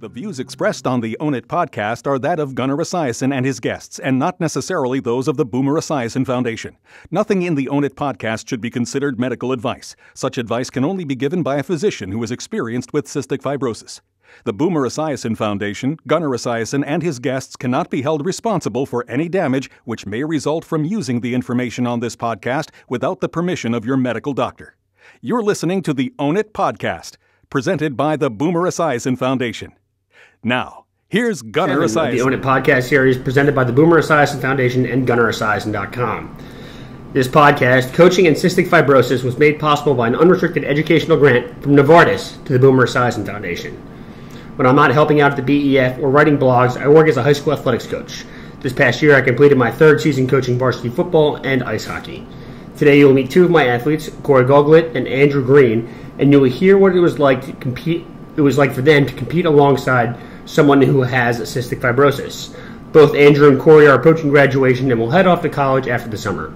The views expressed on the Own It podcast are that of Gunnar Esiason and his guests, and not necessarily those of the Boomer Esiason Foundation. Nothing in the Own It podcast should be considered medical advice. Such advice can only be given by a physician who is experienced with cystic fibrosis. The Boomer Esiason Foundation, Gunnar Esiason, and his guests cannot be held responsible for any damage which may result from using the information on this podcast without the permission of your medical doctor. You're listening to the Own It podcast, presented by the Boomer Esiason Foundation. Now, here's Gunnar Esiason. The Own It podcast series presented by the Boomer Esiason Foundation and GunnarEsiason.com. This podcast, Coaching in Cystic Fibrosis, was made possible by an unrestricted educational grant from Novartis to the Boomer Esiason Foundation. When I'm not helping out at the BEF or writing blogs, I work as a high school athletics coach. This past year, I completed my third season coaching varsity football and ice hockey. Today, you'll meet two of my athletes, Corey Goldglit and Andrew Greene, and you will hear what it was like to compete. It was like for them to compete alongside someone who has cystic fibrosis. Both Andrew and Corey are approaching graduation and will head off to college after the summer.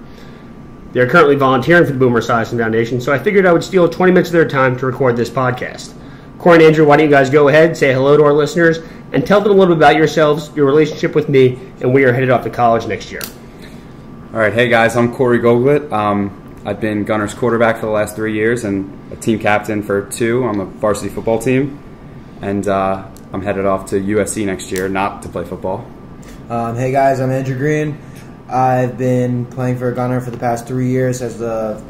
They are currently volunteering for the Boomer Esiason Foundation, so I figured I would steal 20 minutes of their time to record this podcast. Corey and Andrew, why don't you guys go ahead, say hello to our listeners, and tell them a little bit about yourselves, your relationship with me, and we are headed off to college next year. All right, hey guys, I'm Corey Goldglit. I've been Gunnar's quarterback for the last 3 years and a team captain for 2 on the varsity football team. And I'm headed off to USC next year, not to play football. Hey guys, I'm Andrew Greene. I've been playing for Gunnar for the past 3 years as on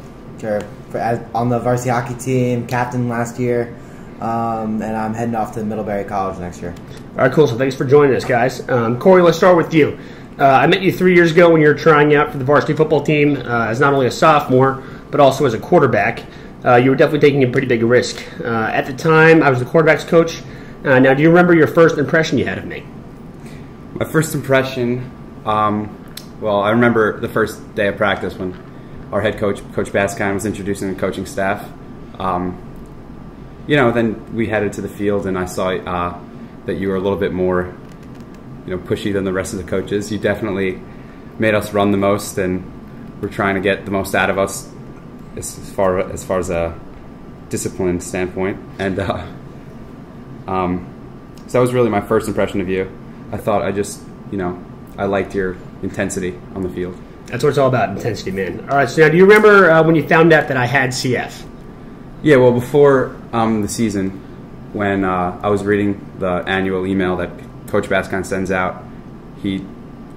the varsity hockey team, captain last year, and I'm heading off to Middlebury College next year. All right, cool. So thanks for joining us, guys. Corey, let's start with you. I met you 3 years ago when you were trying out for the varsity football team as not only a sophomore, but also as a quarterback. You were definitely taking a pretty big risk. At the time, I was the quarterback's coach. Now, do you remember your first impression you had of me? My first impression, well, I remember the first day of practice when our head coach, Coach Baskin, was introducing the coaching staff. Then we headed to the field, and I saw that you were a little bit more pushy than the rest of the coaches. You definitely made us run the most, and we're trying to get the most out of us as far as a discipline standpoint. And so that was really my first impression of you. I thought I liked your intensity on the field. That's what it's all about, intensity, man. All right, so now do you remember when you found out that I had CF? Yeah, well, before the season, when I was reading the annual email that Coach Baskin sends out, he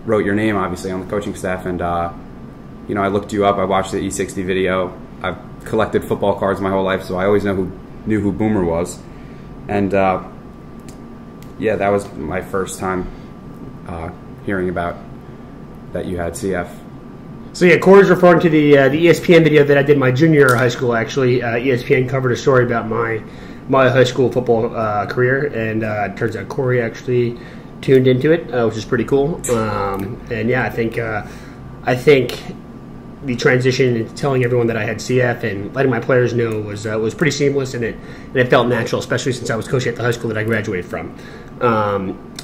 wrote your name, obviously, on the coaching staff, and I looked you up. I watched the E60 video. I've collected football cards my whole life, so I always knew who Boomer was. And that was my first time hearing about that you had CF. So yeah, Corey's referring to the ESPN video that I did my junior year of high school. Actually, ESPN covered a story about my high school football career, and it turns out Corey actually tuned into it, which is pretty cool. I think the transition into telling everyone that I had CF and letting my players know was pretty seamless, and it felt natural, especially since I was coaching at the high school that I graduated from.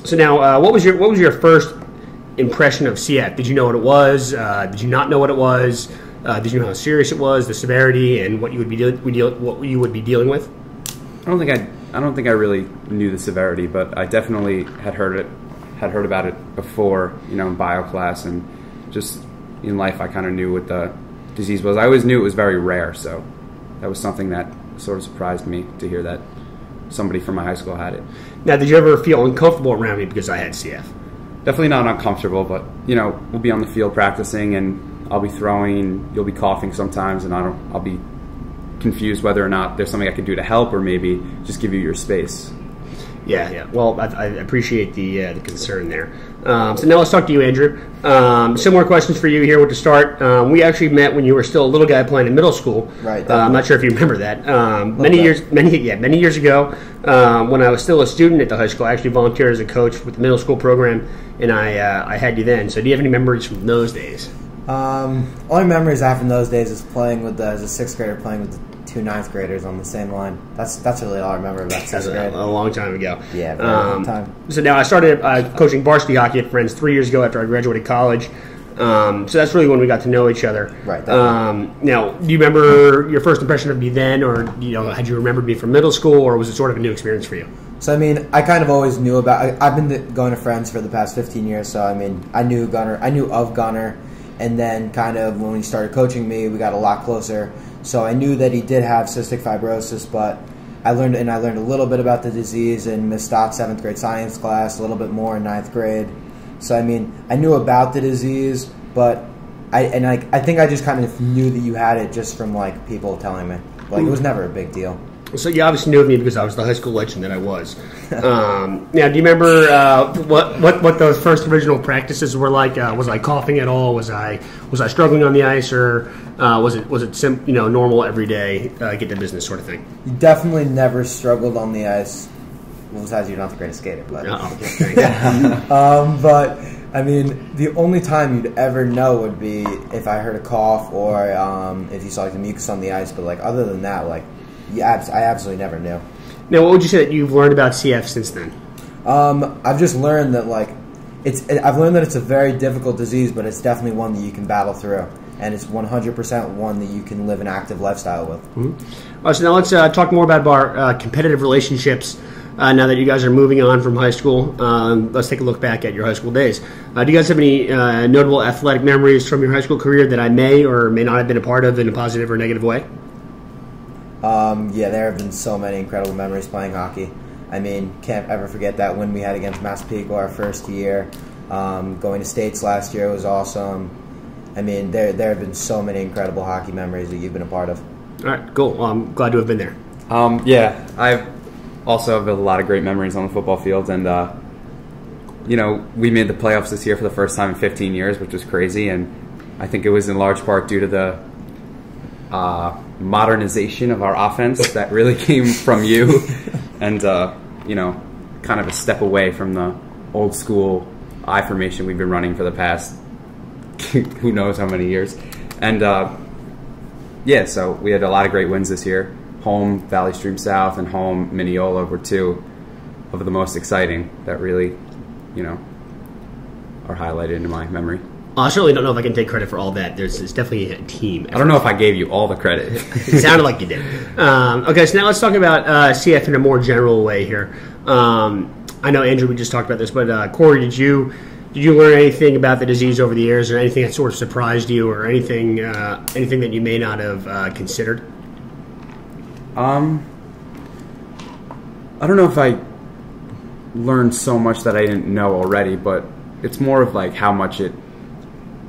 So now, what was your first impression of CF? Did you know what it was? Did you not know what it was? Did you know how serious it was, the severity, and what you would be dealing with? I don't think I really knew the severity, but I definitely had heard about it before, in bio class, and just in life I kind of knew what the disease was. I always knew it was very rare, so that was something that sort of surprised me to hear that somebody from my high school had it. Now, did you ever feel uncomfortable around me because I had CF? Definitely not uncomfortable, but we'll be on the field practicing, and I'll be throwing, and you'll be coughing sometimes, and I'll be confused whether or not there's something I could do to help, or maybe just give you your space. Yeah. Well, I appreciate the concern there. So now let's talk to you, Andrew. Similar questions for you here to start. We actually met when you were still a little guy playing in middle school. Right. I'm not sure if you remember that. Many years ago, when I was still a student at the high school, I actually volunteered as a coach with the middle school program, and I had you then. So do you have any memories from those days? Only memories I have from those days is playing as a 6th grader, playing with the 2 9th graders on the same line. That's really all I remember about 6th grade. A long time ago. Yeah, very long time. So now I started coaching varsity hockey at Friends 3 years ago after I graduated college. So that's really when we got to know each other. Right. Now, do you remember your first impression of me then, or had you remembered me from middle school, or was it sort of a new experience for you? So, I mean, I kind of always knew about... I've been going to Friends for the past 15 years, so, I mean, I knew of Gunnar, and then kind of when he started coaching me, we got a lot closer. So I knew that he did have cystic fibrosis, but I learned a little bit about the disease in Miss Stott's 7th grade science class, a little bit more in 9th grade. So, I mean, I knew about the disease, but I think I just kind of knew that you had it just from, like, people telling me. Like, it was never a big deal. So you obviously knew of me because I was the high school legend that I was. Now, do you remember what those first original practices were like? Was I coughing at all? Was I struggling on the ice, or was it normal every day, get the business sort of thing? You definitely never struggled on the ice. Well, besides, you're not the greatest skater, but but I mean, the only time you'd ever know would be if I heard a cough or if you saw like the mucus on the ice. But like other than that, like. Yeah, I absolutely never knew. Now, what would you say that you've learned about CF since then? I've just learned that I've learned that it's a very difficult disease, but it's definitely one that you can battle through, and it's 100% one that you can live an active lifestyle with. Mm-hmm. All right, so now let's talk more about our competitive relationships. Now that you guys are moving on from high school, let's take a look back at your high school days. Do you guys have any notable athletic memories from your high school career that I may or may not have been a part of in a positive or negative way? Yeah, there have been so many incredible memories playing hockey. I mean, can't ever forget that win we had against Massapequa our first year. Going to States last year was awesome. I mean, there have been so many incredible hockey memories that you've been a part of. All right, cool. Well, I'm glad to have been there. Yeah, I've also have a lot of great memories on the football field, and we made the playoffs this year for the first time in 15 years, which was crazy, and I think it was in large part due to the modernization of our offense that really came from you, and kind of a step away from the old school I formation we've been running for the past who knows how many years. And so we had a lot of great wins this year. Home Valley Stream South and home Mineola were two of the most exciting that really are highlighted in my memory. I certainly don't know if I can take credit for all that. It's definitely a team effort. I don't know if I gave you all the credit. It sounded like you did. Okay, so now let's talk about CF in a more general way here. I know, Andrew, we just talked about this, but Corey, did you learn anything about the disease over the years, or anything that sort of surprised you, or anything that you may not have considered? I don't know if I learned so much that I didn't know already, but it's more of like how much it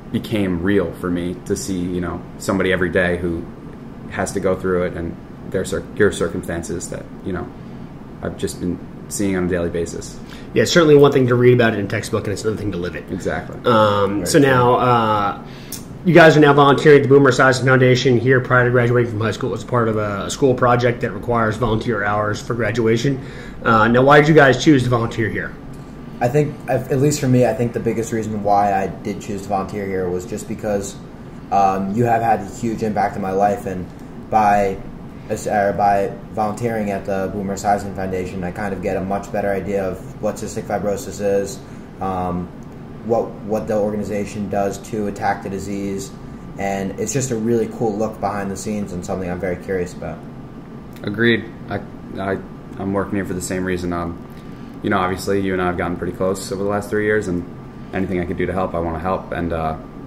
became real for me to see, somebody every day who has to go through it, and your circumstances that, I've just been seeing on a daily basis. Yeah, it's certainly one thing to read about it in a textbook, and it's another thing to live it. Exactly. So now, you guys are now volunteering at the Boomer Esiason Foundation here prior to graduating from high school as part of a school project that requires volunteer hours for graduation. Now, why did you guys choose to volunteer here? I think, at least for me, I think the biggest reason why I did choose to volunteer here was just because you have had a huge impact in my life, and by volunteering at the Boomer Esiason Foundation, I kind of get a much better idea of what cystic fibrosis is, what the organization does to attack the disease, and it's just a really cool look behind the scenes and something I'm very curious about. Agreed. I'm working here for the same reason. Obviously, you and I have gotten pretty close over the last 3 years, and anything I could do to help, I want to help. And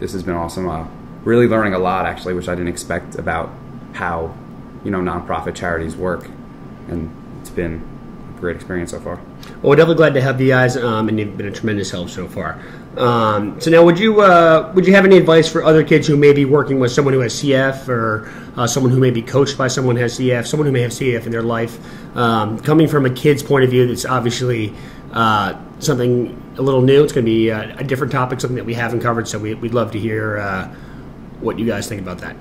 this has been awesome. Really learning a lot, actually, which I didn't expect about how, nonprofit charities work. And it's been a great experience so far. Well, we're definitely glad to have you guys, and you've been a tremendous help so far. So now, would you have any advice for other kids who may be working with someone who has CF, or someone who may be coached by someone who has CF, someone who may have CF in their life, coming from a kid's point of view? That's obviously something a little new. It's going to be a different topic, something that we haven't covered. So we'd love to hear what you guys think about that.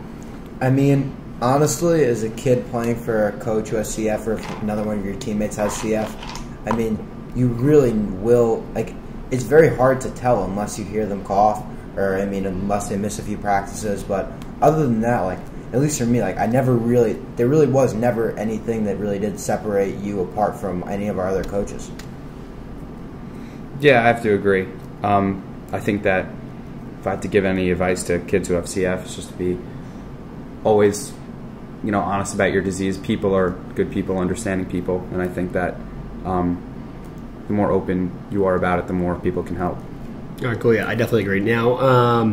I mean, honestly, as a kid playing for a coach who has CF, or if another one of your teammates has CF, I mean, you really will, it's very hard to tell unless you hear them cough, or, unless they miss a few practices. But other than that, at least for me, there really was never anything that really did separate you apart from any of our other coaches. Yeah, I have to agree. I think that if I had to give any advice to kids who have CF, it's just to be always, honest about your disease. People are good people, understanding people, and I think that the more open you are about it, the more people can help. All right, cool. Yeah, I definitely agree. Now,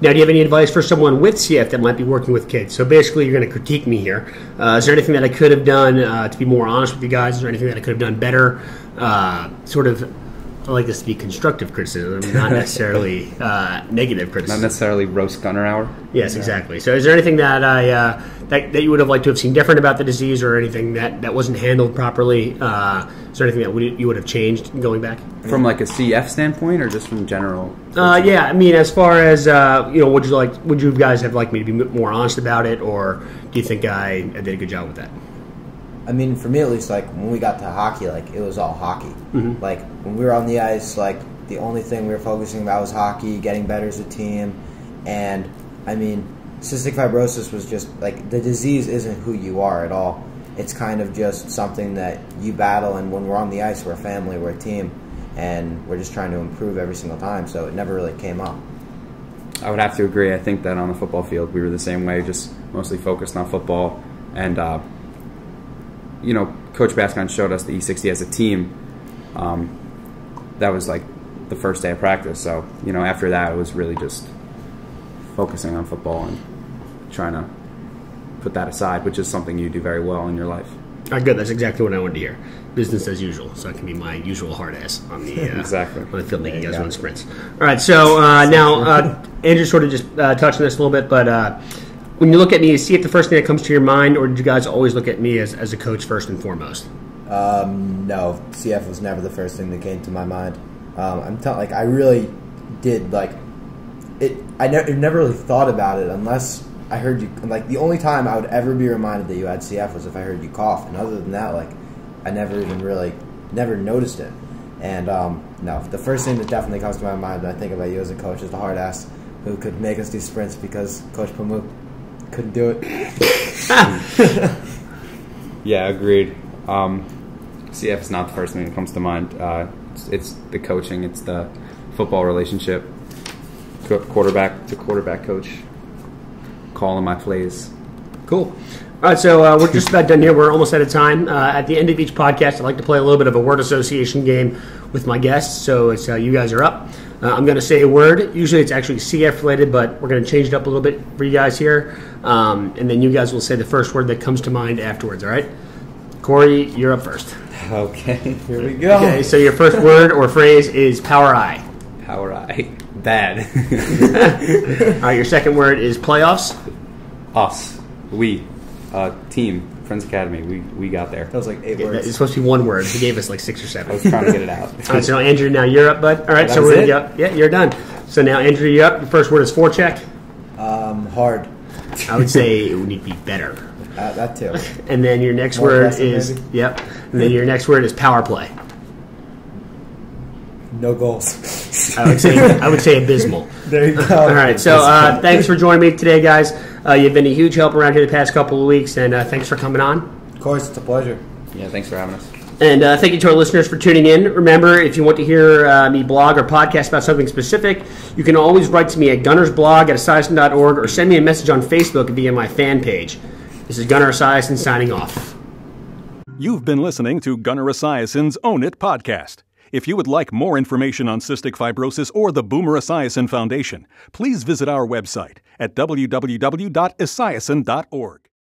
do you have any advice for someone with CF that might be working with kids? So basically, you're going to critique me here. Is there anything that I could have done to be more honest with you guys? Is there anything that I could have done better? I like this to be constructive criticism, not necessarily negative criticism. Not necessarily roast Gunnar hour. Yes, exactly. So is there anything that that you would have liked to have seen different about the disease, or anything that wasn't handled properly? Is there anything that you would have changed going back? From like a CF standpoint, or just from general? Yeah, I mean, as far as would you guys have liked me to be more honest about it, or do you think I did a good job with that? I mean, for me at least, like when we got to hockey, like it was all hockey. Mm-hmm. Like when we were on the ice, like the only thing we were focusing about was hockey, getting better as a team. And I mean, cystic fibrosis was just like, the disease isn't who you are at all. It's kind of just something that you battle, and when we're on the ice, we're a family, we're a team, and we're just trying to improve every single time. So it never really came up. I would have to agree. I think that on the football field, we were the same way, just mostly focused on football. And Coach Bascon showed us the E60 as a team. That was like the first day of practice. So, after that, it was really just focusing on football and trying to put that aside, which is something you do very well in your life. All right, good. That's exactly what I wanted to hear. Business as usual. So I can be my usual hard ass on the exactly on the field, making you guys run sprints. All right. So now Andrew sort of just touched on this a little bit, but when you look at me, is CF the first thing that comes to your mind, or did you guys always look at me as a coach first and foremost? No, CF was never the first thing that came to my mind. I really did it. I never really thought about it unless I heard you. Like the only time I would ever be reminded that you had CF was if I heard you cough, and other than that, I never even really noticed it. And no, the first thing that definitely comes to my mind when I think about you as a coach is the hard ass who could make us do sprints because Coach Pamuk couldn't do it. Yeah, agreed. CF is not the first thing that comes to mind. It's the coaching. It's the football relationship. Quarterback to quarterback coach. Calling my plays. Cool. All right, so we're just about done here. We're almost out of time. At the end of each podcast, I like to play a little bit of a word association game with my guests. So it's you guys are up. I'm going to say a word. Usually it's actually CF related, but we're going to change it up a little bit for you guys here. And then you guys will say the first word that comes to mind afterwards, all right? Corey, you're up first. Okay, here we go. Okay, so your first word or phrase is power eye. Power eye. Bad. All right, your second word is playoffs. Us. We. Team. Friends Academy. We got there. That was like 8 words. It's supposed to be one word. He gave us like 6 or 7. I was trying to get it out. All right, so now Andrew, now you're up, bud. All right, so we're going to go. Yeah, you're done. So now Andrew, you're up. Your first word is forecheck. Hard. I would say it would need to be better. That too. And then your next More word aggressive, is maybe? Yep. And then your next word is power play. No goals. I would say abysmal. There you go. All right, so thanks for joining me today, guys. You've been a huge help around here the past couple of weeks, and thanks for coming on. Of course, it's a pleasure. Yeah, thanks for having us. And thank you to our listeners for tuning in. Remember, if you want to hear me blog or podcast about something specific, you can always write to me at gunnarsblog@esiason.org or send me a message on Facebook via my fan page. This is Gunnar Esiason signing off. You've been listening to Gunnar Esiason's Own It podcast. If you would like more information on cystic fibrosis or the Boomer Esiason Foundation, please visit our website at www.esiason.org.